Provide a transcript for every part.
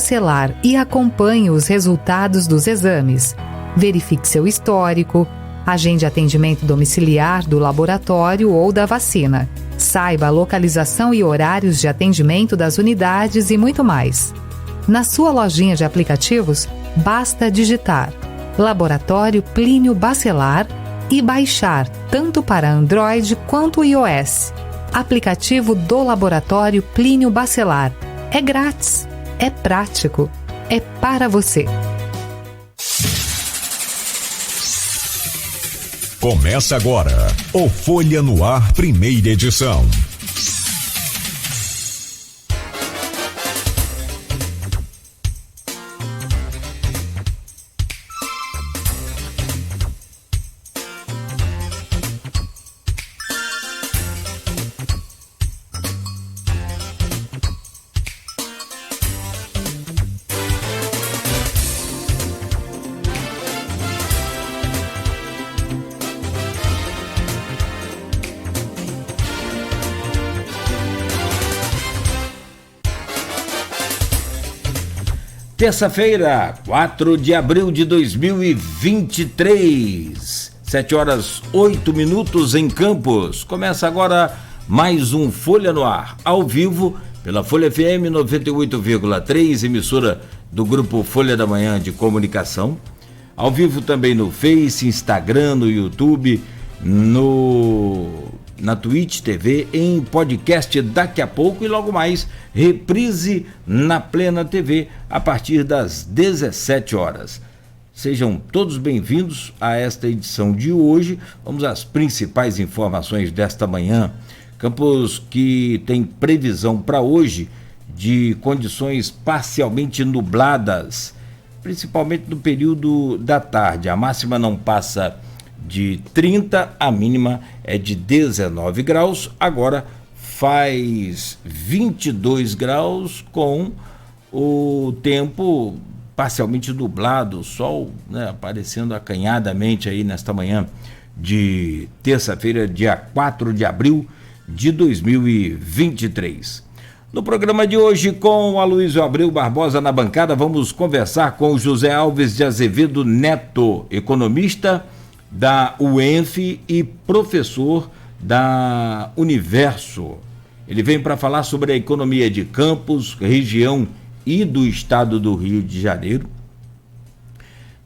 bacelar e acompanhe os resultados dos exames. Verifique seu histórico, agende atendimento domiciliar do laboratório ou da vacina. Saiba a localização e horários de atendimento das unidades e muito mais. Na sua lojinha de aplicativos, basta digitar Laboratório Plínio Bacelar e baixar tanto para Android quanto iOS. Aplicativo do Laboratório Plínio Bacelar. É grátis, é prático, é para você. Começa agora o Folha no Ar, primeira edição. Terça-feira, 4 de abril de 2023, 7h08 em Campos. Começa agora mais um Folha no Ar, ao vivo, pela Folha FM 98,3, emissora do Grupo Folha da Manhã de Comunicação. Ao vivo também no Face, Instagram, no YouTube, na Twitch TV, em podcast daqui a pouco e logo mais reprise na Plena TV a partir das 17 horas. Sejam todos bem-vindos a esta edição de hoje. Vamos às principais informações desta manhã. Campos que tem previsão para hoje de condições parcialmente nubladas, principalmente no período da tarde. A máxima não passa de 30, a mínima é de 19 graus, agora faz 22 graus com o tempo parcialmente nublado, o sol, né, aparecendo acanhadamente aí nesta manhã de terça-feira, dia 4 de abril de 2023. No programa de hoje, com o Aloysio Abreu Barbosa na bancada, vamos conversar com o José Alves de Azevedo Neto, economista da UENF e professor da Universo. Ele vem para falar sobre a economia de Campos, região e do estado do Rio de Janeiro.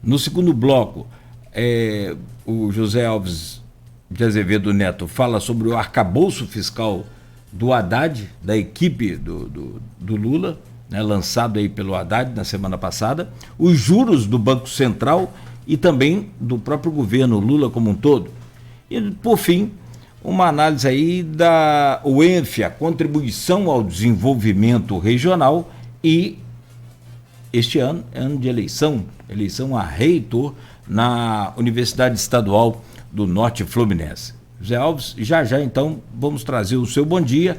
No segundo bloco, o José Alves de Azevedo Neto fala sobre o arcabouço fiscal do Haddad, da equipe do Lula, né, lançado aí pelo Haddad na semana passada, os juros do Banco Central e também do próprio governo Lula como um todo. E, por fim, uma análise aí da UENF, a contribuição ao desenvolvimento regional, e este ano de eleição a reitor na Universidade Estadual do Norte Fluminense. José Alves, já então vamos trazer o seu bom dia.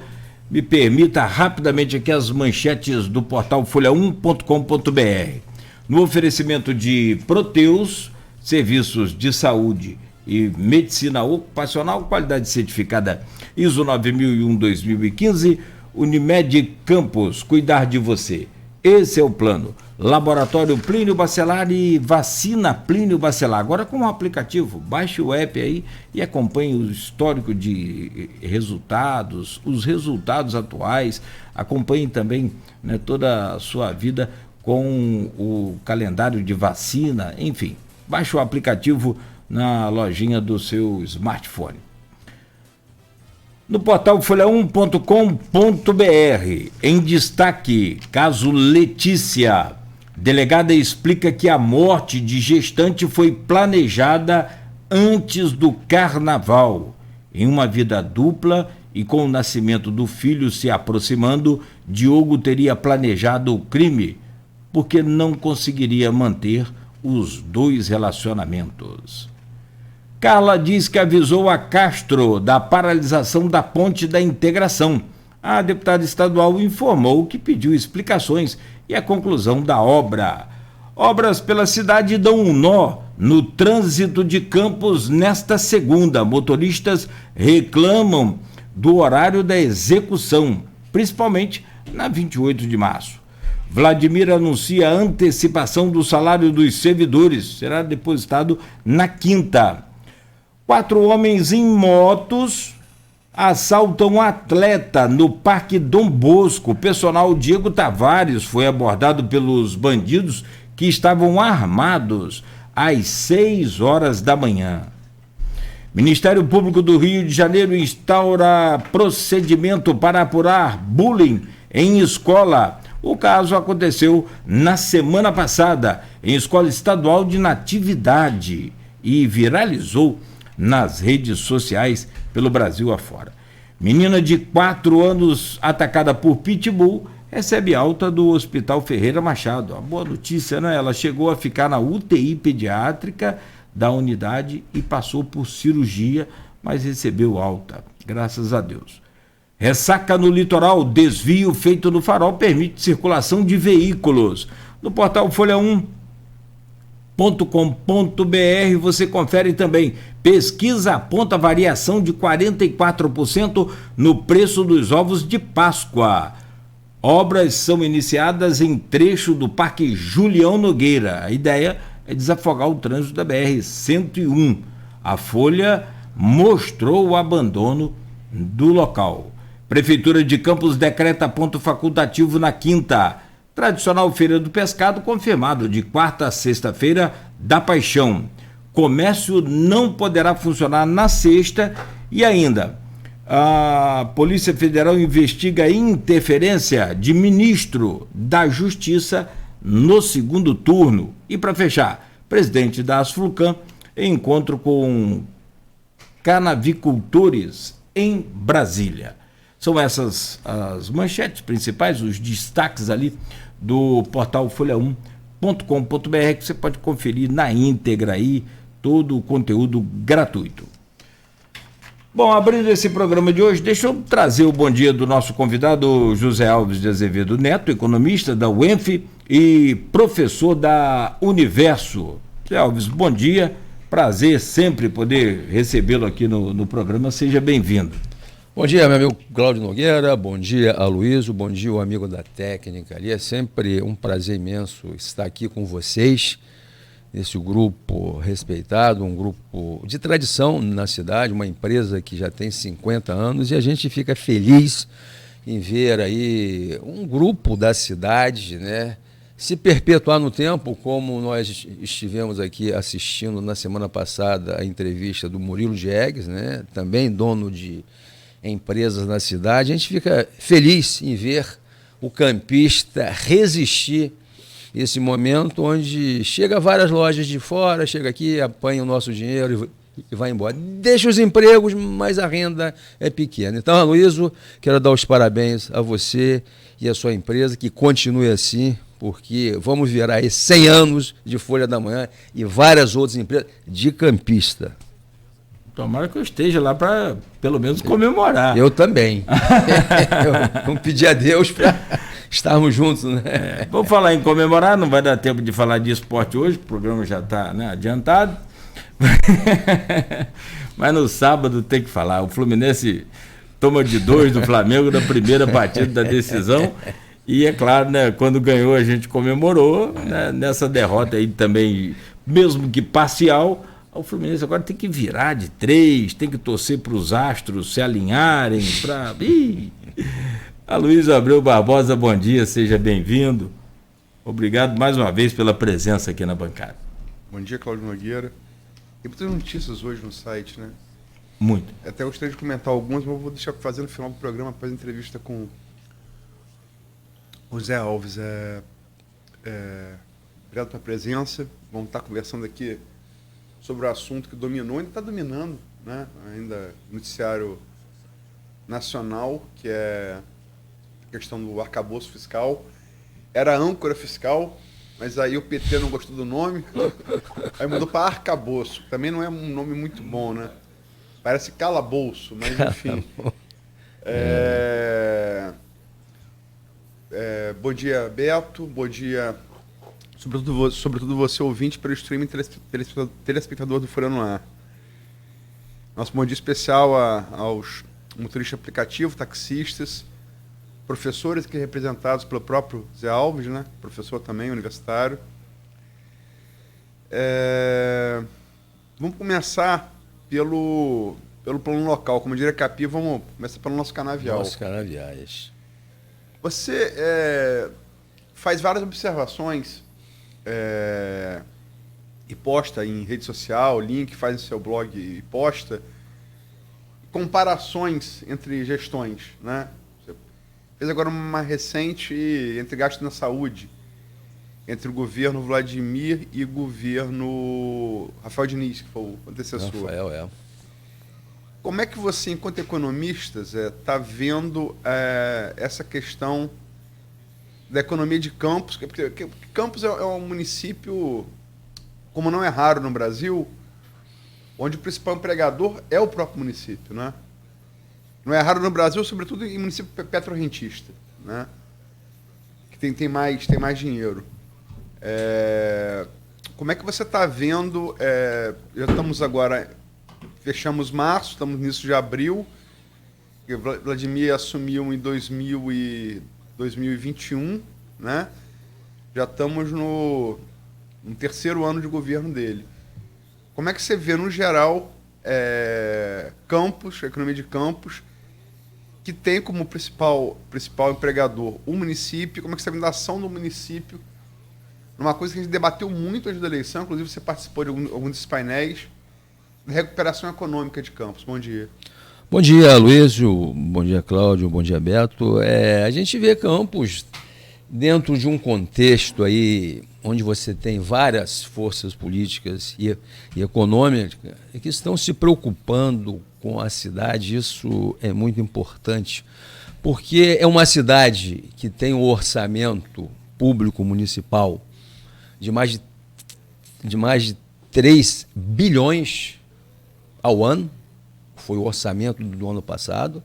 Me permita rapidamente aqui as manchetes do portal folha1.com.br. No oferecimento de Proteus, serviços de saúde e medicina ocupacional, qualidade certificada ISO 9001-2015, Unimed Campos, cuidar de você. Esse é o plano. Laboratório Plínio Bacelar e vacina Plínio Bacelar. Agora com o aplicativo, baixe o app aí e acompanhe o histórico de resultados, os resultados atuais, acompanhe também, né, toda a sua vida com o calendário de vacina, enfim, baixe o aplicativo na lojinha do seu smartphone. No portal folha1.com.br, em destaque, caso Letícia. Delegada explica que a morte de gestante foi planejada antes do carnaval. Em uma vida dupla e com o nascimento do filho se aproximando, Diogo teria planejado o crime, porque não conseguiria manter os dois relacionamentos. Carla diz que avisou a Castro da paralisação da Ponte da Integração. A deputada estadual informou que pediu explicações e a conclusão da obra. Obras pela cidade dão um nó no trânsito de Campos nesta segunda. Motoristas reclamam do horário da execução, principalmente na 28 de março. Vladimir anuncia a antecipação do salário dos servidores. Será depositado na quinta. 4 homens em motos assaltam atleta no Parque Dom Bosco. O personal Diego Tavares foi abordado pelos bandidos que estavam armados às 6 horas da manhã. Ministério Público do Rio de Janeiro instaura procedimento para apurar bullying em escola. O caso aconteceu na semana passada em escola estadual de Natividade e viralizou nas redes sociais pelo Brasil afora. Menina de 4 anos atacada por pitbull recebe alta do Hospital Ferreira Machado. A boa notícia, né? Ela chegou a ficar na UTI pediátrica da unidade e passou por cirurgia, mas recebeu alta, graças a Deus. Ressaca no litoral, desvio feito no farol permite circulação de veículos. No portal folha1.com.br você confere também. Pesquisa aponta variação de 44% no preço dos ovos de Páscoa. Obras são iniciadas em trecho do Parque Julião Nogueira. A ideia é desafogar o trânsito da BR-101. A Folha mostrou o abandono do local. Prefeitura de Campos decreta ponto facultativo na quinta. Tradicional Feira do Pescado confirmado de quarta a sexta-feira da Paixão. Comércio não poderá funcionar na sexta e ainda a Polícia Federal investiga a interferência de ministro da Justiça no segundo turno. E para fechar, presidente da Asflucan, encontro com canavicultores em Brasília. São essas as manchetes principais, os destaques ali do portal folha1.com.br, que você pode conferir na íntegra aí, todo o conteúdo gratuito. Bom, abrindo esse programa de hoje, deixa eu trazer o bom dia do nosso convidado José Alves de Azevedo Neto, economista da UENF e professor da Universo. José Alves, bom dia, prazer sempre poder recebê-lo aqui no programa, seja bem-vindo. Bom dia, meu amigo Cláudio Nogueira, bom dia, Aloysio, bom dia, o amigo da técnica ali. É sempre um prazer imenso estar aqui com vocês, nesse grupo respeitado, um grupo de tradição na cidade, uma empresa que já tem 50 anos, e a gente fica feliz em ver aí um grupo da cidade, né, se perpetuar no tempo, como nós estivemos aqui assistindo na semana passada a entrevista do Murilo Diegues, né, também dono de empresas na cidade. A gente fica feliz em ver o campista resistir esse momento onde chega várias lojas de fora, chega aqui, apanha o nosso dinheiro e vai embora. Deixa os empregos, mas a renda é pequena. Então, Aloysio, quero dar os parabéns a você e a sua empresa, que continue assim, porque vamos virar aí 100 anos de Folha da Manhã e várias outras empresas de campista. Tomara que eu esteja lá para, pelo menos, comemorar. Eu também. Vamos pedir a Deus para estarmos juntos, né? Vamos falar em comemorar, não vai dar tempo de falar de esporte hoje, o programa já está, né, adiantado. Mas no sábado tem que falar. O Fluminense toma de 2 do Flamengo na primeira partida da decisão. E é claro, né, quando ganhou a gente comemorou, né, nessa derrota aí também, mesmo que parcial. O Fluminense agora tem que virar de 3, tem que torcer para os astros se alinharem. Aloysio Abreu Barbosa, bom dia, seja bem-vindo. Obrigado mais uma vez pela presença aqui na bancada. Bom dia, Cláudio Nogueira. Tem muitas notícias hoje no site, né? Muito. Até gostaria de comentar algumas, mas eu vou deixar para fazer no final do programa, após a entrevista com o Zé Alves. Obrigado pela presença. Vamos estar conversando aqui sobre o assunto que dominou, ainda está dominando, né? Ainda noticiário nacional, que é a questão do arcabouço fiscal. Era âncora fiscal, mas aí o PT não gostou do nome, aí mudou para arcabouço. Também não é um nome muito bom, né? Parece calabouço, mas enfim. Bom dia, Beto, bom dia... Sobretudo você, ouvinte, pelo streaming telespectador do Folha no Ar. Nosso bom dia especial aos motoristas de aplicativo, taxistas, professores aqui representados pelo próprio Zé Alves, né? Professor também, universitário. Vamos começar pelo plano local. Como diria Capi, vamos começar pelo nosso canavial. Nosso canaviais. Você faz várias observações e posta em rede social, link, faz no seu blog e posta comparações entre gestões, né? Você fez agora uma recente entre gastos na saúde, entre o governo Vladimir e o governo Rafael Diniz, que foi o antecessor. Rafael, Como é que você, enquanto economista, está vendo essa questão da economia de Campos? Porque Campos é um município, como não é raro no Brasil, onde o principal empregador é o próprio município, né? Não é raro no Brasil, sobretudo em município petrorrentista, né? Que tem mais dinheiro. Como é que você está vendo? Já estamos agora, fechamos março, estamos no início de abril. Vladimir assumiu em 2021, né? Já estamos no terceiro ano de governo dele. Como é que você vê, no geral, Campos, a economia de Campos, que tem como principal empregador o município? Como é que você vê a ação do município? Uma coisa que a gente debateu muito antes da eleição, inclusive você participou de alguns desses painéis, da recuperação econômica de Campos. Bom dia. Bom dia, Luísio. Bom dia, Cláudio. Bom dia, Beto. A gente vê Campos dentro de um contexto aí onde você tem várias forças políticas e econômicas que estão se preocupando com a cidade. Isso é muito importante, porque é uma cidade que tem um orçamento público municipal de mais de 3 bilhões ao ano. Foi o orçamento do ano passado.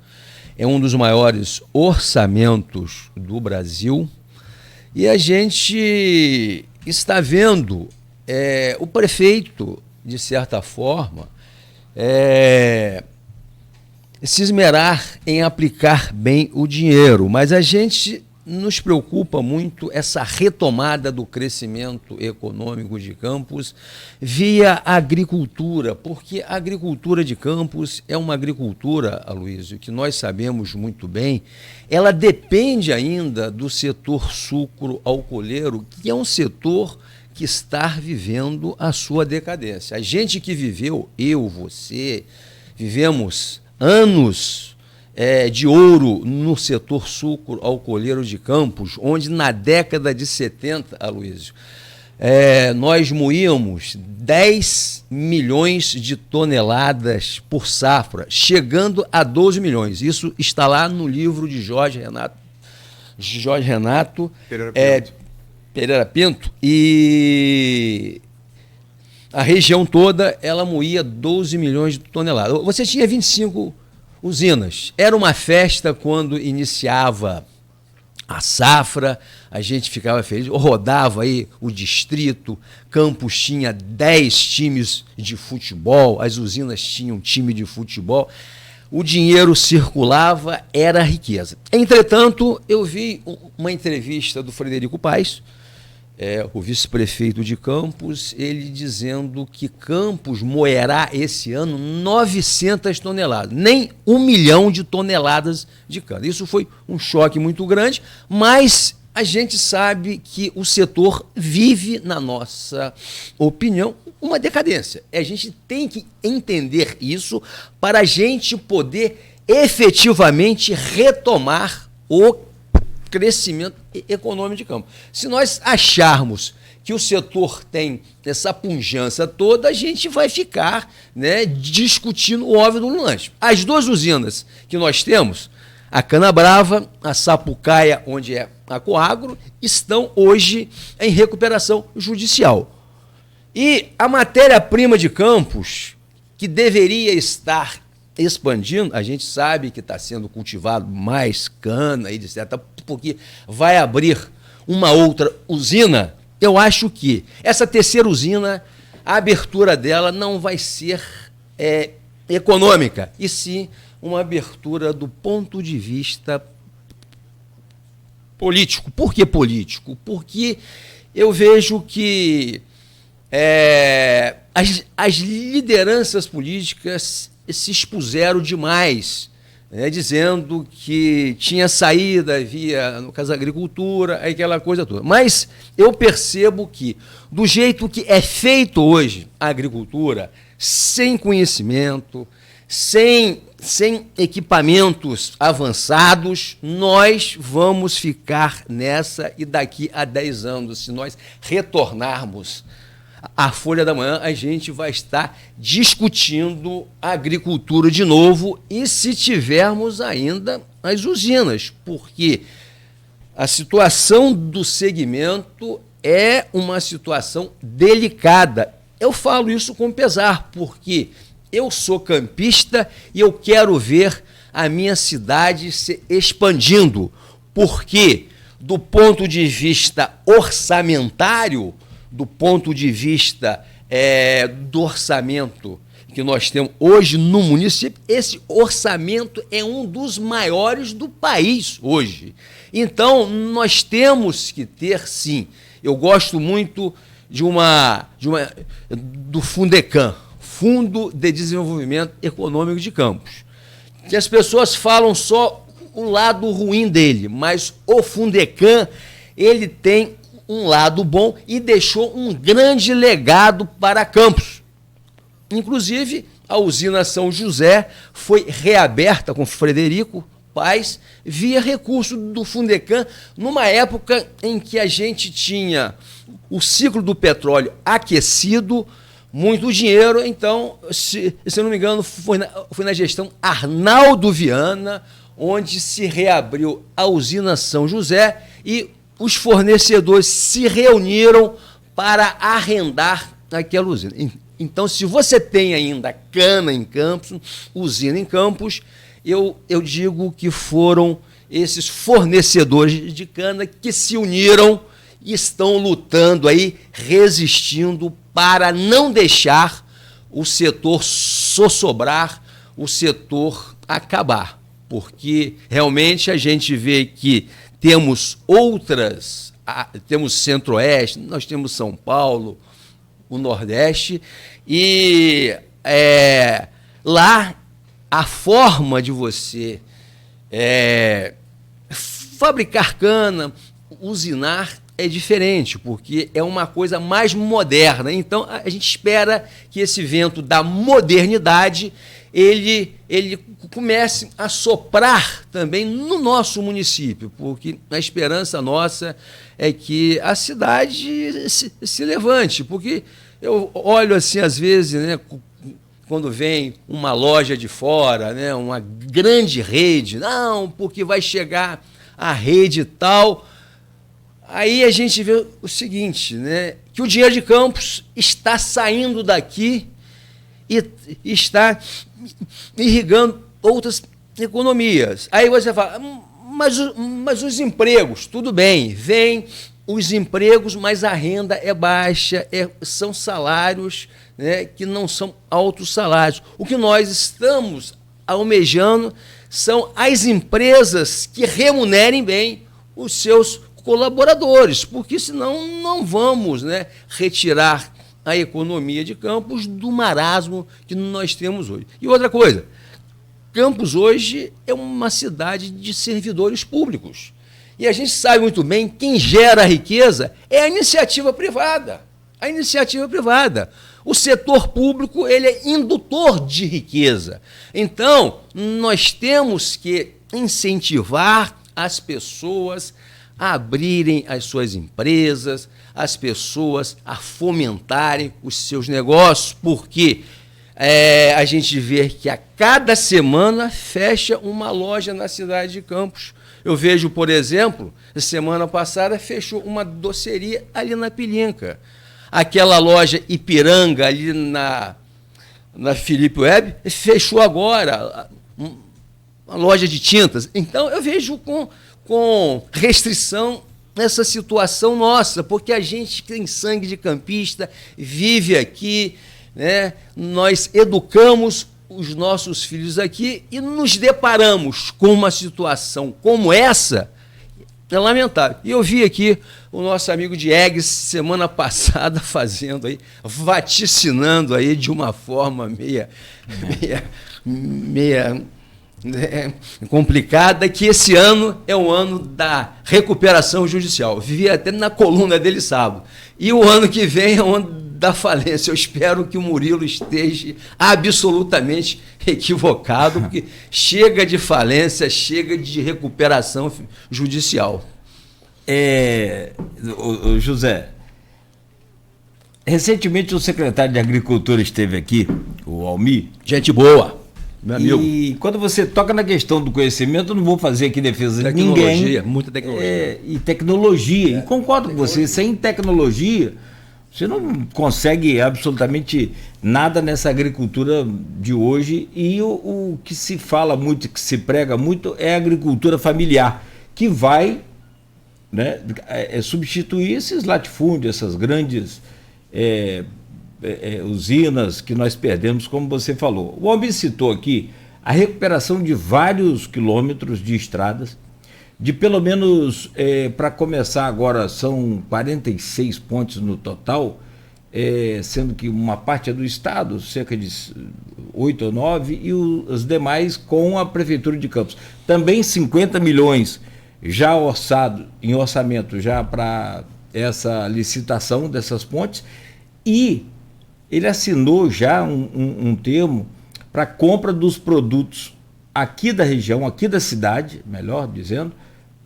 É um dos maiores orçamentos do Brasil. E a gente está vendo o prefeito, de certa forma, se esmerar em aplicar bem o dinheiro, mas a gente nos preocupa muito essa retomada do crescimento econômico de Campos via agricultura, porque a agricultura de Campos é uma agricultura, Aloysio, que nós sabemos muito bem, ela depende ainda do setor sucro-alcooleiro, que é um setor que está vivendo a sua decadência. A gente que viveu, eu, você, vivemos anos de ouro no setor sucro-alcooleiro de Campos, onde na década de 70, Aloysio, nós moíamos 10 milhões de toneladas por safra, chegando a 12 milhões. Isso está lá no livro de Jorge Renato Pereira Pinto. E a região toda, ela moía 12 milhões de toneladas. Você tinha 25 usinas. Era uma festa quando iniciava a safra, a gente ficava feliz, rodava aí o distrito, Campos tinha 10 times de futebol, as usinas tinham time de futebol, o dinheiro circulava, era riqueza. Entretanto, eu vi uma entrevista do Frederico Paes, o vice-prefeito de Campos, ele dizendo que Campos moerá esse ano 900 toneladas, nem 1 milhão de toneladas de cana. Isso foi um choque muito grande, mas a gente sabe que o setor vive, na nossa opinião, uma decadência. A gente tem que entender isso para a gente poder efetivamente retomar o crescimento econômico de Campos. Se nós acharmos que o setor tem essa pujança toda, a gente vai ficar, discutindo o óbvio do lanche. As duas usinas que nós temos, a Canabrava, a Sapucaia, onde é a Coagro, estão hoje em recuperação judicial. E a matéria-prima de Campos, que deveria estar expandindo, a gente sabe que está sendo cultivado mais cana, etc., porque vai abrir uma outra usina. Eu acho que essa terceira usina, a abertura dela não vai ser econômica, e sim uma abertura do ponto de vista Político. Por que político? Porque eu vejo que as lideranças políticas se expuseram demais, né, dizendo que tinha saída, havia, no caso, a agricultura, aquela coisa toda. Mas eu percebo que, do jeito que é feito hoje a agricultura, sem conhecimento, sem equipamentos avançados, nós vamos ficar nessa e daqui a 10 anos, se nós retornarmos à Folha da Manhã, a gente vai estar discutindo agricultura de novo e se tivermos ainda as usinas, porque a situação do segmento é uma situação delicada. Eu falo isso com pesar, porque eu sou campista e eu quero ver a minha cidade se expandindo, porque do ponto de vista orçamentário, do ponto de vista do orçamento que nós temos hoje no município, esse orçamento é um dos maiores do país hoje. Então, nós temos que ter, sim, eu gosto muito do Fundecam, Fundo de Desenvolvimento Econômico de Campos, que as pessoas falam só o lado ruim dele, mas o Fundecam, ele tem um lado bom e deixou um grande legado para Campos. Inclusive, a usina São José foi reaberta com Frederico Paes via recurso do Fundecam, numa época em que a gente tinha o ciclo do petróleo aquecido, muito dinheiro. Então, se não me engano, foi na gestão Arnaldo Viana, onde se reabriu a usina São José e os fornecedores se reuniram para arrendar aquela usina. Então, se você tem ainda cana em Campos, usina em Campos, eu digo que foram esses fornecedores de cana que se uniram e estão lutando aí, resistindo para não deixar o setor sossobrar, o setor acabar. Porque realmente a gente vê que temos temos Centro-Oeste, nós temos São Paulo, o Nordeste, e lá a forma de você fabricar cana, usinar, é diferente, porque é uma coisa mais moderna. Então, a gente espera que esse vento da modernidade ele comece a soprar também no nosso município, porque a esperança nossa é que a cidade se levante, porque eu olho assim, às vezes, né, quando vem uma loja de fora, né, uma grande rede, não, porque vai chegar a rede tal. Aí a gente vê o seguinte, né, que o dinheiro de Campos está saindo daqui e está irrigando outras economias. Aí você fala, mas os empregos, tudo bem, vem os empregos, mas a renda é baixa, são salários, né, que não são altos salários. O que nós estamos almejando são as empresas que remunerem bem os seus colaboradores, porque senão não vamos, né, retirar a economia de Campos do marasmo que nós temos hoje. E outra coisa, Campos hoje é uma cidade de servidores públicos. E a gente sabe muito bem, quem gera a riqueza é a iniciativa privada. A iniciativa privada. O setor público, ele é indutor de riqueza. Então, nós temos que incentivar as pessoas a abrirem as suas empresas, as pessoas a fomentarem os seus negócios, porque a gente vê que a cada semana fecha uma loja na cidade de Campos. Eu vejo, por exemplo, semana passada fechou uma doceria ali na Pilinca. Aquela loja Ipiranga ali na Felipe Web fechou agora, uma loja de tintas. Então eu vejo com restrição essa situação nossa, porque a gente tem sangue de campista, vive aqui, né? Nós educamos os nossos filhos aqui e nos deparamos com uma situação como essa, É lamentável. E eu vi aqui o nosso amigo Diegues semana passada fazendo aí, vaticinando aí de uma forma meia complicada, que esse ano é o ano da recuperação judicial. Vi até na coluna dele sábado. E o ano que vem é o ano da falência. Eu espero que o Murilo esteja absolutamente equivocado, porque chega de falência, chega de recuperação judicial. José, recentemente o secretário de Agricultura esteve aqui, o Almir. Gente boa, meu amigo. E quando você toca na questão do conhecimento, eu não vou fazer aqui defesa de ninguém. Tecnologia, muita tecnologia. E tecnologia. E concordo com você, sem tecnologia, você não consegue absolutamente nada nessa agricultura de hoje. E o que se fala muito, que se prega muito, é a agricultura familiar, que vai, né, substituir esses latifúndios, essas grandes usinas que nós perdemos, como você falou. O Almir citou aqui a recuperação de vários quilômetros de estradas, de pelo menos, para começar agora, são 46 pontes no total, sendo que uma parte é do Estado, cerca de 8 ou 9, e os demais com a Prefeitura de Campos. Também 50 milhões já orçado, em orçamento, já para essa licitação dessas pontes, e ele assinou já um termo para compra dos produtos aqui da região, aqui da cidade, melhor dizendo,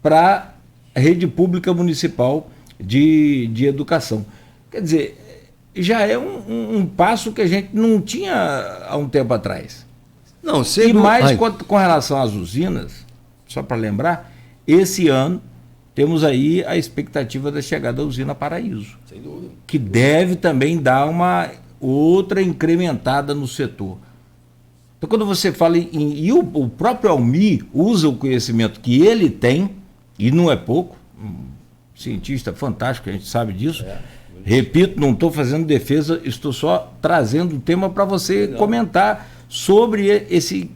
para a rede pública municipal de educação. Quer dizer, já é um passo que a gente não tinha há um tempo atrás. Não, sei. E mais com relação às usinas, só para lembrar, esse ano temos aí a expectativa da chegada da usina Paraíso, sem dúvida, que deve também dar uma outra incrementada no setor. Então, quando você fala e o próprio Almir usa o conhecimento que ele tem, e não é pouco, um cientista fantástico, a gente sabe disso. Repito, não estou fazendo defesa, estou só trazendo o tema para você comentar sobre esse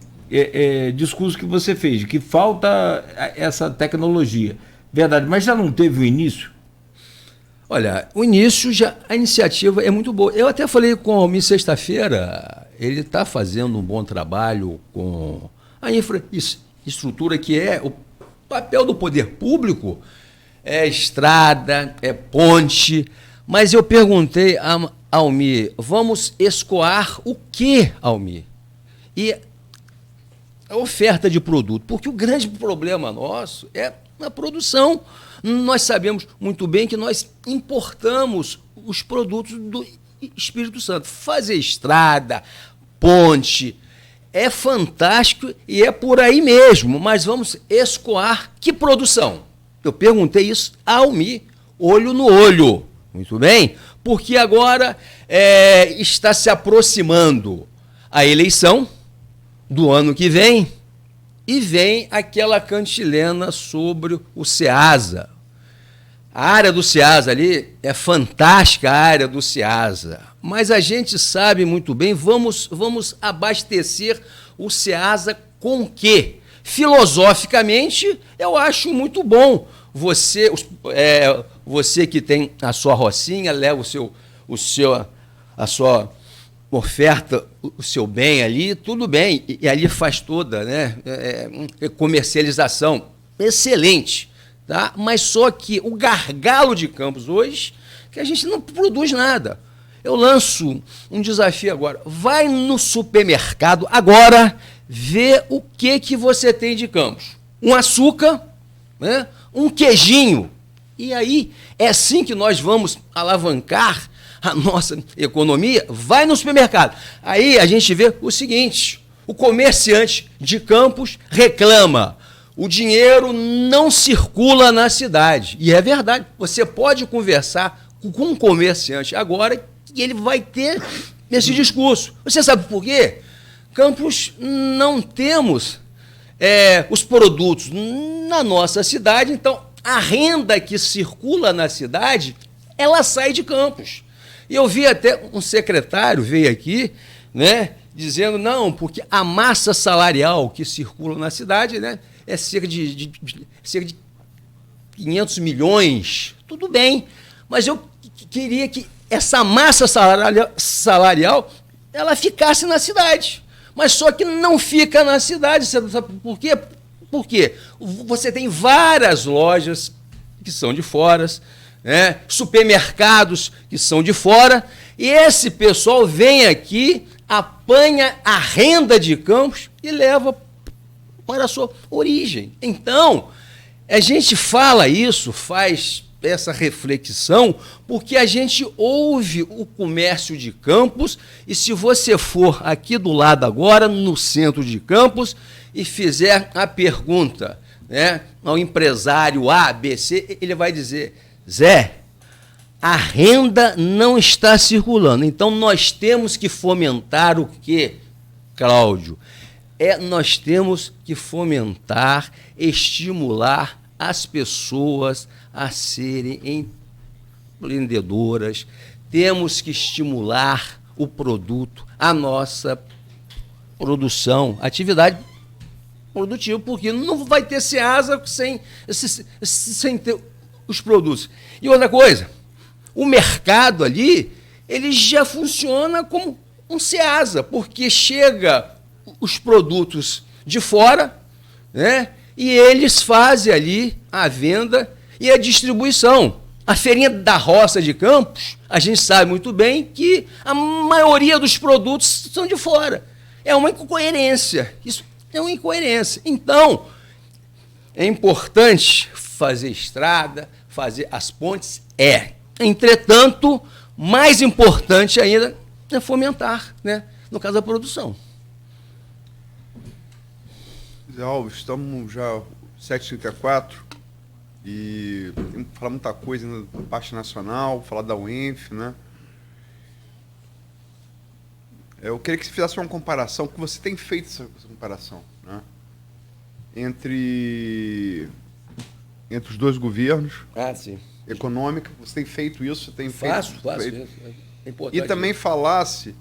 discurso que você fez, que falta essa tecnologia. Verdade, mas já não teve o início? Olha, o início, a iniciativa é muito boa. Eu até falei com o Almir sexta-feira, ele está fazendo um bom trabalho com a infraestrutura, que é o papel do poder público, é estrada, é ponte, mas eu perguntei a Almir, vamos escoar o que, Almir? E a oferta de produto, porque o grande problema nosso é na produção. Nós sabemos muito bem que nós importamos os produtos do Espírito Santo. Fazer estrada, ponte, é fantástico e é por aí mesmo, mas vamos escoar que produção? Eu perguntei isso a Almir, olho no olho, muito bem? Porque agora está se aproximando a eleição do ano que vem, e vem aquela cantilena sobre o Ceasa. A área do Ceasa ali é fantástica, a área do Ceasa. Mas a gente sabe muito bem, vamos abastecer o Ceasa com o quê? Filosoficamente, eu acho muito bom. Você que tem a sua rocinha, leva a sua oferta, o seu bem ali, tudo bem, e ali faz toda, né, comercialização, excelente, tá? Mas só que o gargalo de Campos hoje, que a gente não produz nada. Eu lanço um desafio agora, vai no supermercado agora, vê o que você tem de Campos, um açúcar, né, um queijinho, e aí é assim que nós vamos alavancar a nossa economia. Vai no supermercado. Aí a gente vê o seguinte, o comerciante de Campos reclama, o dinheiro não circula na cidade. E é verdade, você pode conversar com um comerciante agora e ele vai ter esse discurso. Você sabe por quê? Campos não temos os produtos na nossa cidade, então a renda que circula na cidade, ela sai de Campos. E eu vi até um secretário veio aqui, né, dizendo, não, porque a massa salarial que circula na cidade, né, é cerca de 500 milhões, tudo bem, mas eu queria que essa massa salarial ela ficasse na cidade. Mas só que não fica na cidade. Sabe por quê? Porque você tem várias lojas que são de fora, né? Supermercados que são de fora, e esse pessoal vem aqui, apanha a renda de Campos e leva para a sua origem. Então, a gente fala isso, faz essa reflexão, porque a gente ouve o comércio de Campos, e se você for aqui do lado agora, no centro de Campos, e fizer a pergunta, né, ao empresário A, B, C, ele vai dizer: Zé, a renda não está circulando. Então, nós temos que fomentar o quê, Cláudio? Nós temos que fomentar, estimular as pessoas a serem empreendedoras, temos que estimular o produto, a nossa produção, atividade produtiva, porque não vai ter Ceasa sem ter os produtos. E outra coisa, o mercado ali, ele já funciona como um Ceasa, porque chega os produtos de fora, né? E eles fazem ali a venda e a distribuição. A feirinha da Roça de Campos, a gente sabe muito bem que a maioria dos produtos são de fora. É uma incoerência. Isso é uma incoerência. Então, é importante fazer estrada, fazer as pontes. Entretanto, mais importante ainda é fomentar, né? No caso da produção. Alves, estamos já 7h34 e temos que falar muita coisa na parte nacional, falar da UENF, né? Eu queria que você fizesse uma comparação, que você tem feito essa comparação, né? Entre os dois governos. Sim. Econômica, você tem feito isso, você tem faço feito. Isso. É importante. E também falasse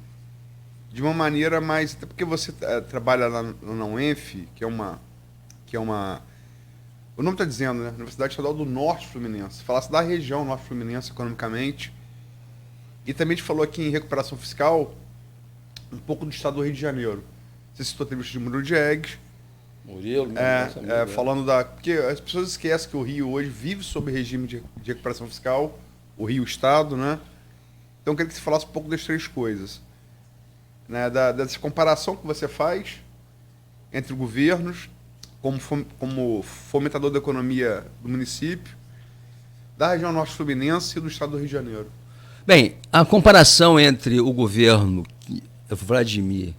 de uma maneira mais... Até porque você trabalha lá na UENF, que é uma... O nome está dizendo, né? Universidade Estadual do Norte Fluminense. Falasse da região Norte Fluminense economicamente. E também te falou aqui em recuperação fiscal um pouco do estado do Rio de Janeiro. Você citou a entrevista de Murilo Diegues. Murilo, falando da... Porque as pessoas esquecem que o Rio hoje vive sob regime de recuperação fiscal. O Rio, o Estado, né? Então eu queria que você falasse um pouco das três coisas. Né, dessa comparação que você faz entre governos, como fomentador da economia do município, da região Norte Fluminense e do estado do Rio de Janeiro. Bem, a comparação entre o governo Vladimir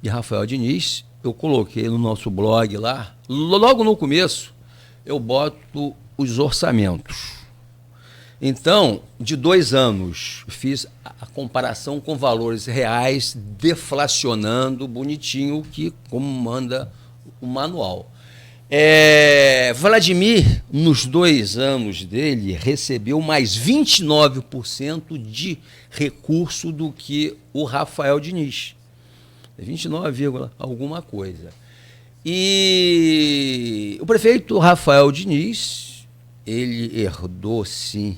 e Rafael Diniz, eu coloquei no nosso blog lá, logo no começo, eu boto os orçamentos. Então, de 2 anos, fiz a comparação com valores reais, deflacionando bonitinho, que como manda o manual. Vladimir, nos 2 anos dele, recebeu mais 29% de recurso do que o Rafael Diniz. 29, alguma coisa. E o prefeito Rafael Diniz, ele herdou, sim,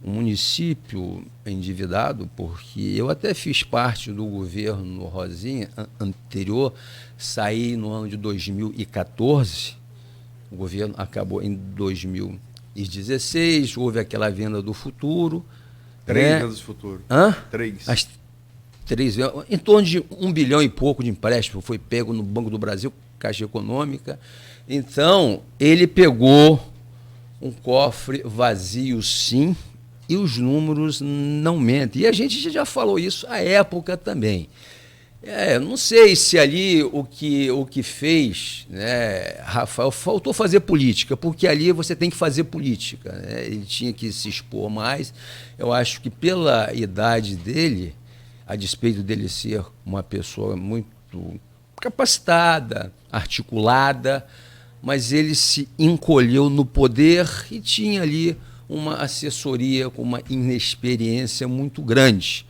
um município endividado, porque eu até fiz parte do governo Rosinha anterior, saí no ano de 2014, o governo acabou em 2016, houve aquela venda do futuro. 3 vendas do futuro. 3. As 3 vendas, em torno de 1 bilhão e pouco de empréstimo foi pego no Banco do Brasil, Caixa Econômica. Então, ele pegou um cofre vazio, sim, e os números não mentem. E a gente já falou isso à época também. Não sei se ali o que fez, né, Rafael, faltou fazer política, porque ali você tem que fazer política, né? Ele tinha que se expor mais. Eu acho que pela idade dele, a despeito dele ser uma pessoa muito capacitada, articulada, mas ele se encolheu no poder e tinha ali uma assessoria com uma inexperiência muito grande.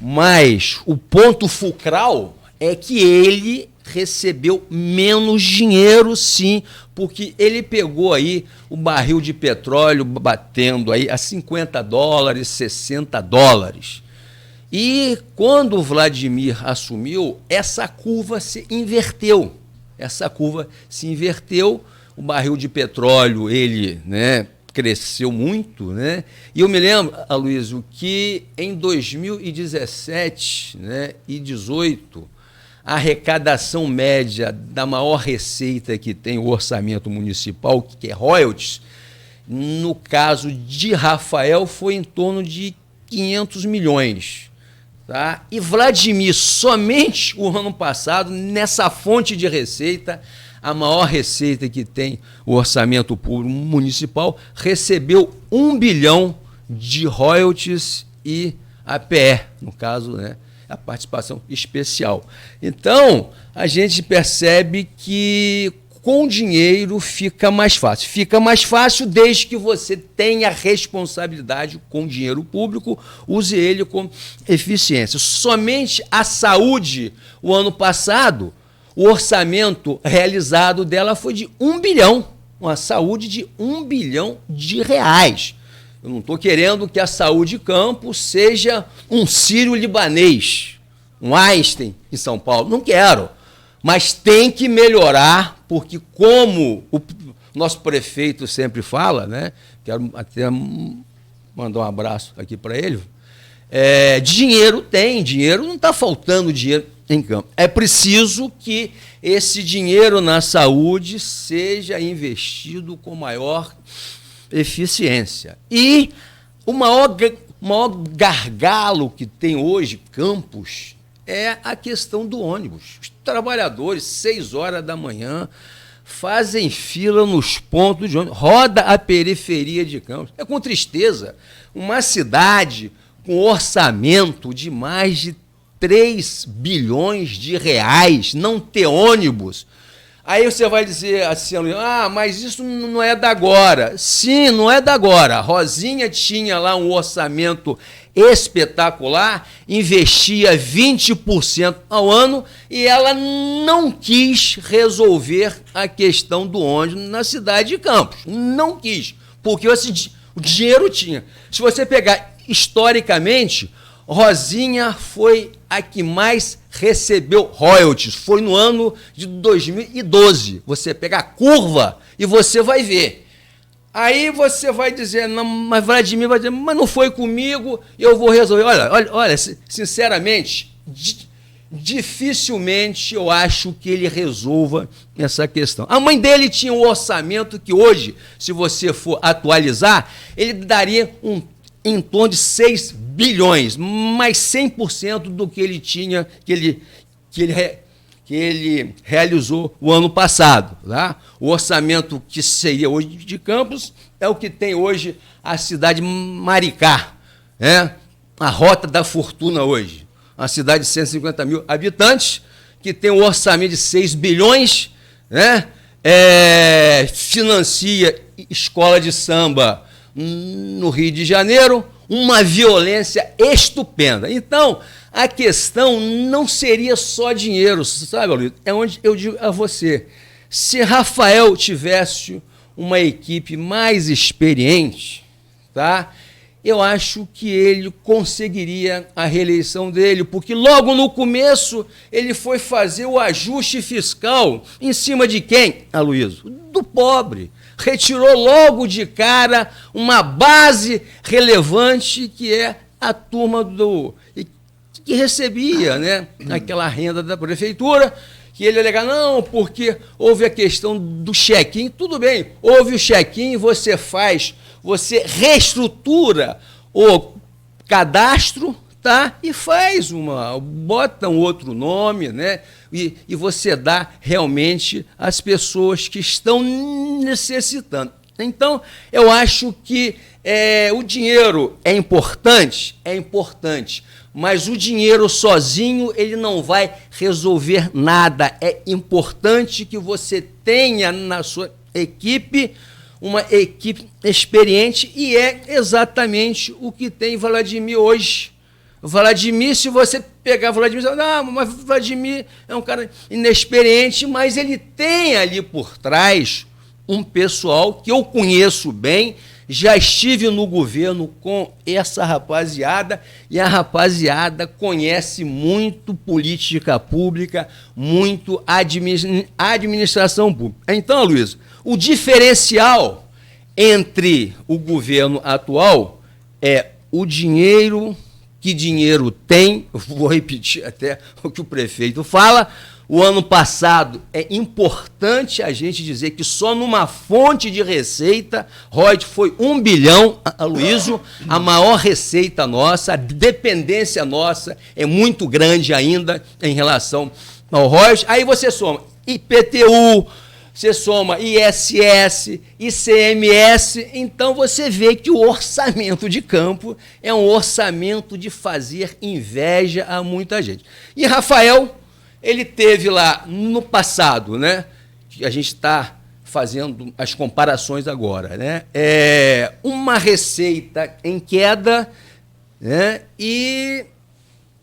Mas o ponto fulcral é que ele recebeu menos dinheiro, sim, porque ele pegou aí o barril de petróleo batendo aí a $50, $60. E quando o Vladimir assumiu, essa curva se inverteu. O barril de petróleo, ele, né, cresceu muito, né? E eu me lembro, Aloysio, que em 2017, né, e 2018, a arrecadação média da maior receita que tem o orçamento municipal, que é royalties, no caso de Rafael, foi em torno de 500 milhões. Tá? E Vladimir, somente o ano passado, nessa fonte de receita, a maior receita que tem o orçamento público municipal, recebeu 1 bilhão de royalties e APE, no caso, né, a participação especial. Então, a gente percebe que com dinheiro fica mais fácil. Fica mais fácil desde que você tenha responsabilidade com dinheiro público, use ele com eficiência. Somente a saúde, o ano passado, o orçamento realizado dela foi de 1 bilhão, uma saúde de 1 bilhão de reais. Eu não estou querendo que a saúde campo seja um sírio-libanês, um Einstein em São Paulo, não quero. Mas tem que melhorar, porque como o nosso prefeito sempre fala, né? Quero até mandar um abraço aqui para ele, dinheiro tem, dinheiro não está faltando dinheiro em campo. É preciso que esse dinheiro na saúde seja investido com maior eficiência. E o maior gargalo que tem hoje, Campos, é a questão do ônibus. Os trabalhadores, 6 horas da manhã, fazem fila nos pontos de ônibus, roda a periferia de Campos. É com tristeza. Uma cidade com orçamento de mais de 3 bilhões de reais, não ter ônibus. Aí você vai dizer assim, mas isso não é da agora. Sim, não é da agora. A Rosinha tinha lá um orçamento espetacular, investia 20% ao ano e ela não quis resolver a questão do ônibus na cidade de Campos. Não quis, porque o dinheiro tinha. Se você pegar historicamente, Rosinha foi a que mais recebeu royalties. Foi no ano de 2012. Você pega a curva e você vai ver. Aí você vai dizer, não, mas Vladimir vai dizer, mas não foi comigo, eu vou resolver. Olha, sinceramente, dificilmente eu acho que ele resolva essa questão. A mãe dele tinha um orçamento que hoje, se você for atualizar, ele daria em torno de 6 bilhões, mais 100% do que ele tinha, que ele realizou o ano passado. Tá? O orçamento que seria hoje de Campos é o que tem hoje a cidade de Maricá, né? A Rota da Fortuna hoje. Uma cidade de 150 mil habitantes, que tem um orçamento de 6 bilhões, né? Financia escola de samba no Rio de Janeiro, uma violência estupenda. Então, a questão não seria só dinheiro, sabe, Aloysio? É onde eu digo a você, se Rafael tivesse uma equipe mais experiente, tá? Eu acho que ele conseguiria a reeleição dele, porque logo no começo ele foi fazer o ajuste fiscal em cima de quem, Aloysio? Do pobre. Retirou logo de cara uma base relevante que é a turma que recebia, né, aquela renda da prefeitura, que ele alega, não, porque houve a questão do check-in. Tudo bem, houve o check-in, você reestrutura o cadastro, tá? E bota um outro nome, né? E você dá realmente às pessoas que estão necessitando. Então, eu acho que o dinheiro é importante, mas o dinheiro sozinho ele não vai resolver nada. É importante que você tenha na sua equipe uma equipe experiente, e é exatamente o que tem Vladimir hoje. Vladimir, se você pegava o Vladimir e dizia, não, mas o Vladimir é um cara inexperiente, mas ele tem ali por trás um pessoal que eu conheço bem, já estive no governo com essa rapaziada, e a rapaziada conhece muito política pública, muito administração pública. Então, Luiz, o diferencial entre o governo atual é o dinheiro, que dinheiro tem, vou repetir até o que o prefeito fala. O ano passado, é importante a gente dizer que só numa fonte de receita, Reut, foi 1 bilhão, Aloysio, a maior receita nossa, a dependência nossa é muito grande ainda em relação ao Reut. Aí você soma IPTU, você soma ISS, ICMS, então você vê que o orçamento de campo é um orçamento de fazer inveja a muita gente. E Rafael, ele teve lá no passado, né? A gente está fazendo as comparações agora, né? Uma receita em queda, né? E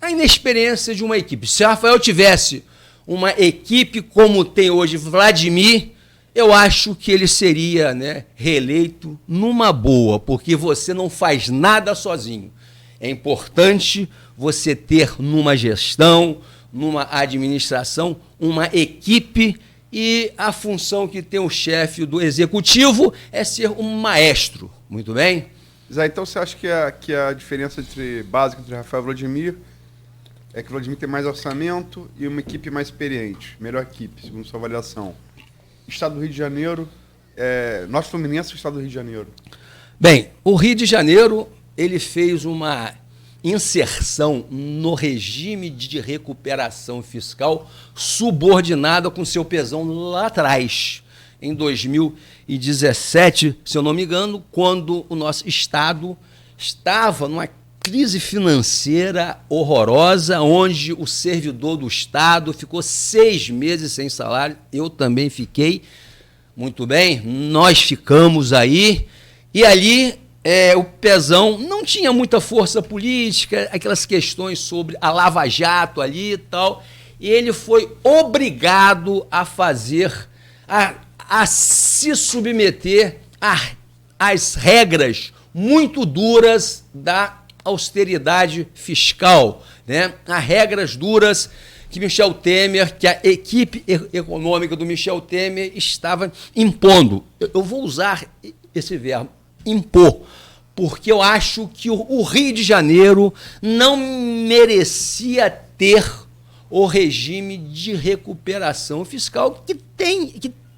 a inexperiência de uma equipe. Se Rafael tivesse uma equipe como tem hoje Vladimir, eu acho que ele seria, né, reeleito numa boa, porque você não faz nada sozinho. É importante você ter numa gestão, numa administração, uma equipe, e a função que tem o chefe do executivo é ser um maestro. Muito bem? Zé, então você acha que a diferença básica entre Rafael e Vladimir é que o Vladimir tem mais orçamento e uma equipe mais experiente, melhor equipe, segundo sua avaliação. Estado do Rio de Janeiro, Norte Fluminense ou Estado do Rio de Janeiro? Bem, o Rio de Janeiro, ele fez uma inserção no regime de recuperação fiscal subordinada com seu pesão lá atrás, em 2017, se eu não me engano, quando o nosso Estado estava numa crise financeira horrorosa, onde o servidor do Estado ficou 6 meses sem salário. Eu também fiquei, muito bem, nós ficamos aí, e ali o Pezão não tinha muita força política, aquelas questões sobre a Lava Jato ali e tal, e ele foi obrigado a se submeter às regras muito duras da austeridade fiscal, né? As regras duras que Michel Temer, que a equipe econômica do Michel Temer estava impondo. Eu vou usar esse verbo, impor, porque eu acho que o Rio de Janeiro não merecia ter o regime de recuperação fiscal que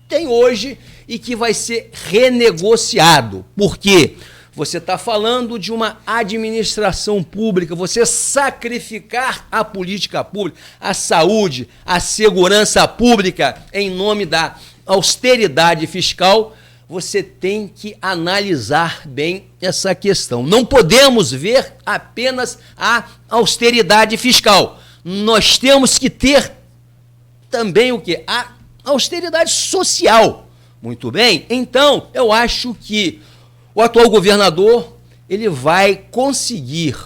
tem hoje e que vai ser renegociado. Por quê? Você está falando de uma administração pública, você sacrificar a política pública, a saúde, a segurança pública em nome da austeridade fiscal, você tem que analisar bem essa questão. Não podemos ver apenas a austeridade fiscal. Nós temos que ter também o quê? A austeridade social. Muito bem? Então, eu acho que o atual governador, ele vai conseguir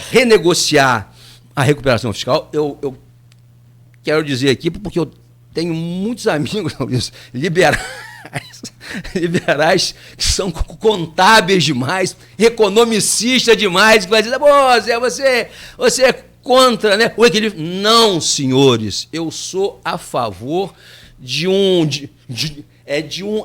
renegociar a recuperação fiscal. Eu quero dizer aqui, porque eu tenho muitos amigos liberais que são contábeis demais, economicistas demais, que vai dizer, Zé, você é contra, né, o equilíbrio. Não, senhores, eu sou a favor de um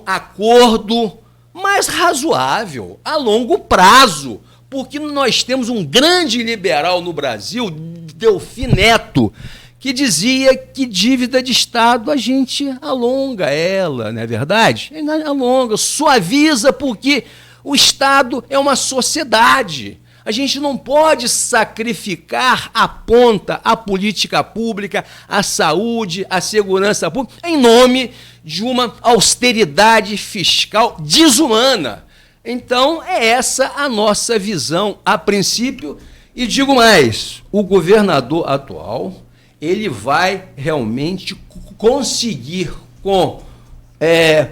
acordo mais razoável, a longo prazo, porque nós temos um grande liberal no Brasil, Delfim Neto, que dizia que dívida de Estado a gente alonga ela, não é verdade? Alonga, suaviza, porque o Estado é uma sociedade. A gente não pode sacrificar a ponta, a política pública, a saúde, a segurança pública, em nome de uma austeridade fiscal desumana. Então, é essa a nossa visão a princípio. E digo mais, o governador atual, ele vai realmente conseguir com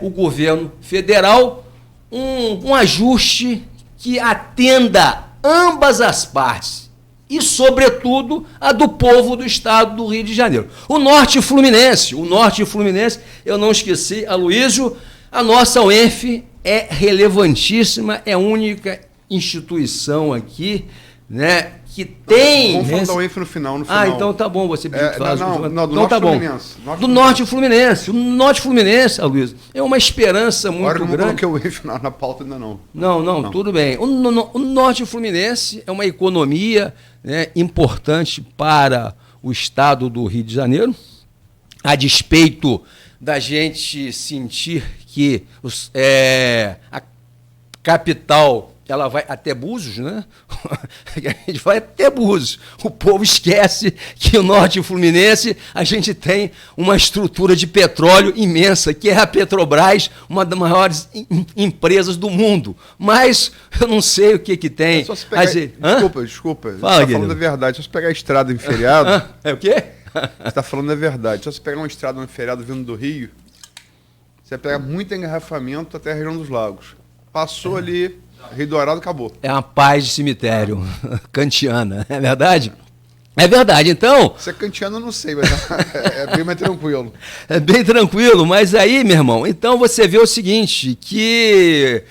o governo federal um ajuste que atenda ambas as partes, e, sobretudo, a do povo do estado do Rio de Janeiro. O Norte Fluminense, eu não esqueci, Aloysio, a nossa UENF é relevantíssima, é a única instituição aqui, né, que tem... Vamos falar da UENF no final. Então tá bom, você pediu que falasse. Do então Norte tá bom. Fluminense. Do Norte Fluminense. O Norte Fluminense, Aloysio, é uma esperança muito Agora eu não grande. coloquei o UENF na pauta ainda não. Não, tudo bem. O Norte Fluminense é uma economia, né, importante para o estado do Rio de Janeiro, a despeito da gente sentir que a capital ela vai até Búzios, né? A gente vai até Búzios. O povo esquece que o Norte Fluminense a gente tem uma estrutura de petróleo imensa, que é a Petrobras, uma das maiores empresas do mundo. Mas eu não sei o que tem. É só se pegar... Desculpa. Fala, você está falando a verdade. Só se pegar a estrada em feriado... É o quê? Você está falando a verdade. Só se pegar uma estrada em feriado vindo do Rio, você pega muito engarrafamento até a região dos lagos. Passou ali... Rio Dourado, acabou. É uma paz de cemitério kantiana, é verdade? É verdade, então... Se é kantiano, eu não sei, mas é bem mais tranquilo. É bem tranquilo, mas aí, meu irmão, então você vê o seguinte, que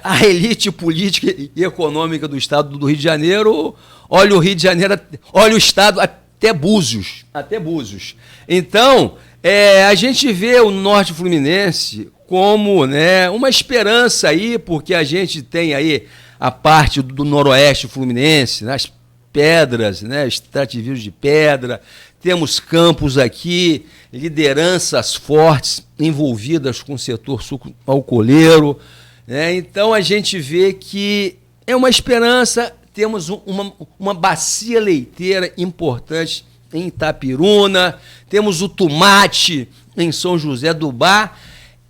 a elite política e econômica do estado do Rio de Janeiro, olha o Rio de Janeiro, olha o estado até Búzios. Então, a gente vê o Norte Fluminense como, né, uma esperança aí, porque a gente tem aí a parte do Noroeste Fluminense, né, as pedras, né, extrativismo de pedra, temos campos aqui, lideranças fortes envolvidas com o setor sucro-alcooleiro, né, então a gente vê que é uma esperança, temos uma bacia leiteira importante em Itapiruna, temos o Tomate em São José do Bar.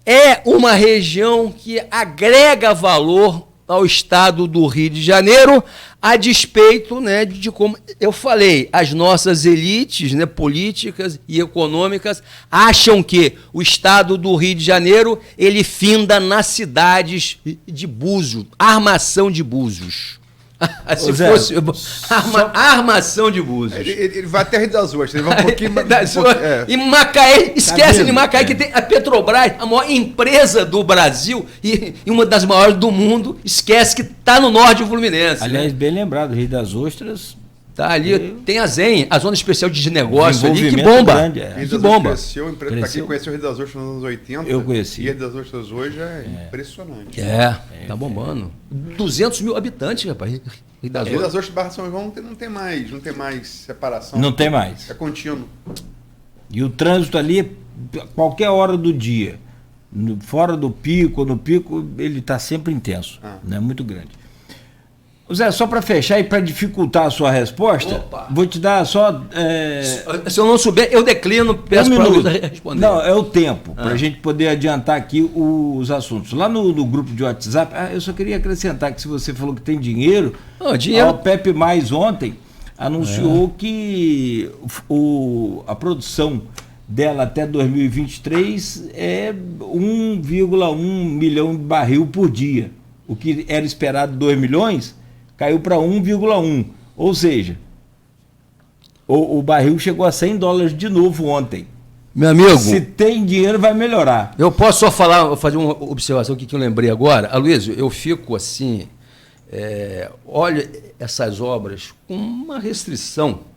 É uma região que agrega valor ao estado do Rio de Janeiro, a despeito, né, de como eu falei, as nossas elites, né, políticas e econômicas acham que o estado do Rio de Janeiro ele finda nas cidades de Búzios, armação de Búzios. Se Zé, fosse armação de Búzios. Ele vai até Rio das Ostras, ele vai um pouquinho mais. E Macaé, esquece de Macaé, que tem a Petrobras, a maior empresa do Brasil e uma das maiores do mundo, esquece que está no Norte Fluminense. Aliás, bem lembrado, Rio das Ostras. Tá ali, tem a ZEM, a Zona Especial de Negócio ali, que Desenvolvimento bomba. grande, Rio Que das bomba. Ostras cresceu, para quem conheceu o Rio das Ostras nos anos 80, Eu conheci. E Rio das Ostras hoje é impressionante. Tá bombando. 200 mil habitantes, rapaz. Rio das Rio das Ostras. Ostras Barra São João não tem mais separação. Não tem mais. É contínuo. E o trânsito ali, qualquer hora do dia, fora do pico, no pico, ele está sempre intenso, né? Muito grande. Zé, só para fechar e para dificultar a sua resposta, vou te dar só... Se eu não souber, eu declino, peço para a responder. Não, é o tempo, para a gente poder adiantar aqui os assuntos. Lá no grupo de WhatsApp, eu só queria acrescentar que se você falou que tem dinheiro, a OPEP Mais ontem anunciou que a produção dela até 2023 é 1,1 milhão de barril por dia. O que era esperado 2 milhões... caiu para 1,1. Ou seja, o barril chegou a $100 de novo ontem. Meu amigo... Se tem dinheiro, vai melhorar. Eu posso só fazer uma observação aqui que eu lembrei agora. Aloysio, eu fico assim... olha essas obras com uma restrição.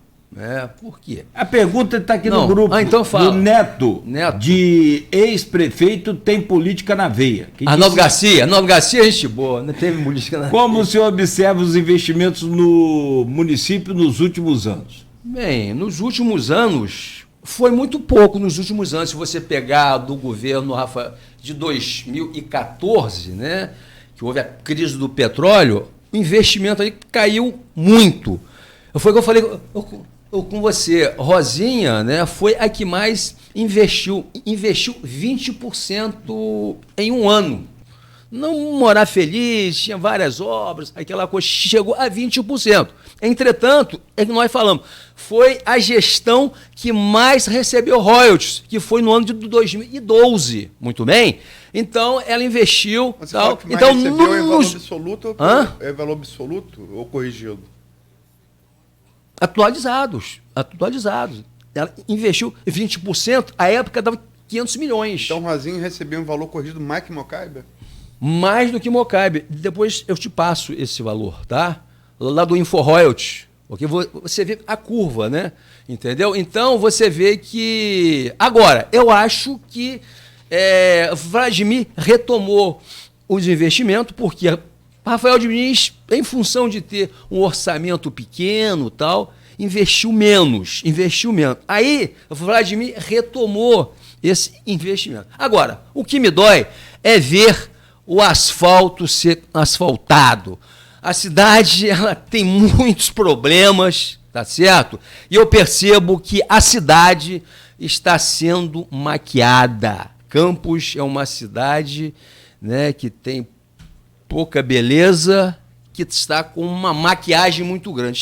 Por quê? A pergunta está aqui no grupo. Então fala. Do Neto, de ex-prefeito, tem política na veia. Arnaldo Garcia é gente boa, não teve política na veia. Como o senhor observa os investimentos no município nos últimos anos? Bem, nos últimos anos, foi muito pouco nos últimos anos. Se você pegar do governo, Rafa, de 2014, né, que houve a crise do petróleo, o investimento aí caiu muito. Foi o que eu falei com você, Rosinha, né, foi a que mais investiu 20% em um ano. Não Morar Feliz, tinha várias obras, aquela coisa, chegou a 20%. Entretanto, é que nós falamos, foi a gestão que mais recebeu royalties, que foi no ano de 2012, muito bem? Então, ela investiu... Mas você fala que mais recebeu é valor absoluto ou corrigido? atualizados. Ela investiu 20%, a época dava 500 milhões. Então o Razinho recebeu um valor corrigido mais que Mocaibe? Mais do que Mocaibe. Depois eu te passo esse valor, tá? Lá do InfoRoyalties. Porque você vê a curva, né? Entendeu? Então você vê que... Agora, eu acho que Vladimir retomou os investimentos, porque Rafael Diniz, em função de ter um orçamento pequeno e tal, investiu menos. Aí, Vladimir retomou esse investimento. Agora, o que me dói é ver o asfalto ser asfaltado. A cidade, ela tem muitos problemas, tá certo? E eu percebo que a cidade está sendo maquiada. Campos é uma cidade, né, que tem pouca beleza, que está com uma maquiagem muito grande.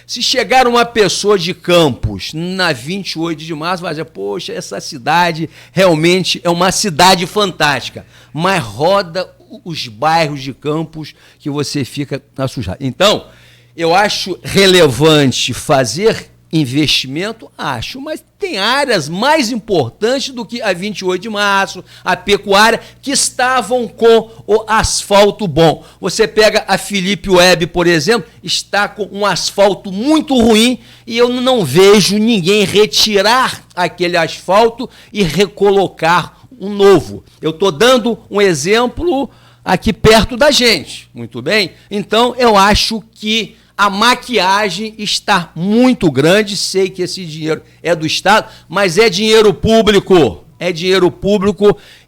Se chegar uma pessoa de Campos na 28 de março, vai dizer, poxa, essa cidade realmente é uma cidade fantástica, mas roda os bairros de Campos que você fica assustado. Então, eu acho relevante fazer investimento, acho, mas tem áreas mais importantes do que a 28 de março, a pecuária, que estavam com o asfalto bom. Você pega a Felipe Web, por exemplo, está com um asfalto muito ruim e eu não vejo ninguém retirar aquele asfalto e recolocar um novo. Eu estou dando um exemplo aqui perto da gente, muito bem? Então, eu acho que a maquiagem está muito grande, sei que esse dinheiro é do Estado, mas é dinheiro público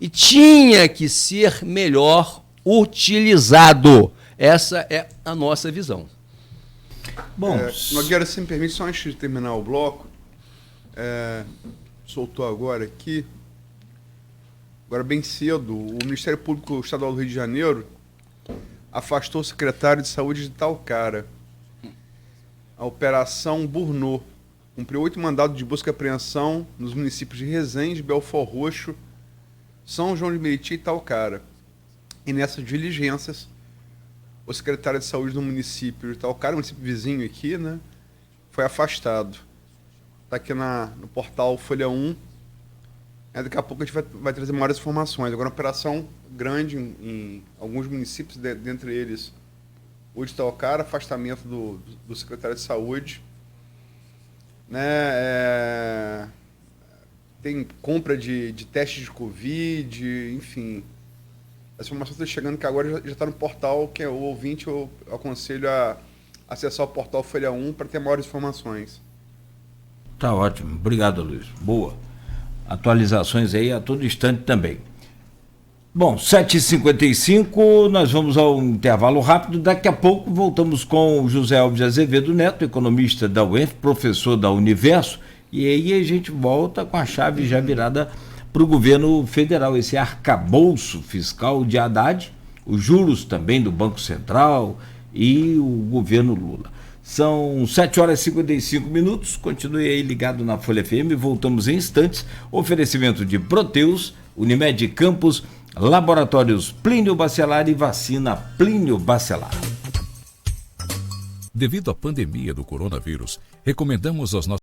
e tinha que ser melhor utilizado. Essa é a nossa visão. Bom, Nogueira, se me permite, só antes de terminar o bloco, soltou agora aqui, agora bem cedo, o Ministério Público Estadual do Rio de Janeiro afastou o secretário de Saúde de Talcara. A Operação Burnou cumpriu 8 mandados de busca e apreensão nos municípios de Resende, Belford Roxo, São João de Meriti e Talcara. E nessas diligências, o secretário de Saúde do município de Talcara, município vizinho aqui, né, foi afastado. Está aqui no portal Folha 1. Daqui a pouco a gente vai trazer maiores informações. Agora, uma operação grande em alguns municípios, dentre eles o de Talcara, afastamento do secretário de Saúde, né, tem compra de testes de Covid, enfim. Essa informação está chegando, que agora já está no portal, que é o ouvinte, eu aconselho a acessar o portal Folha 1 para ter maiores informações. Tá ótimo, obrigado, Luiz. Boa. Atualizações aí a todo instante também. Bom, 7h55, nós vamos ao intervalo rápido. Daqui a pouco voltamos com o José Alves Azevedo Neto, economista da UENF, professor da Universo, e aí a gente volta com a chave já virada para o governo federal, esse arcabouço fiscal de Haddad, os juros também do Banco Central e o governo Lula. São 7h55, continue aí ligado na Folha FM, voltamos em instantes. Oferecimento de Proteus, Unimed Campos, Laboratórios Plínio Bacelar e Vacina Plínio Bacelar. Devido à pandemia do coronavírus, recomendamos aos nossos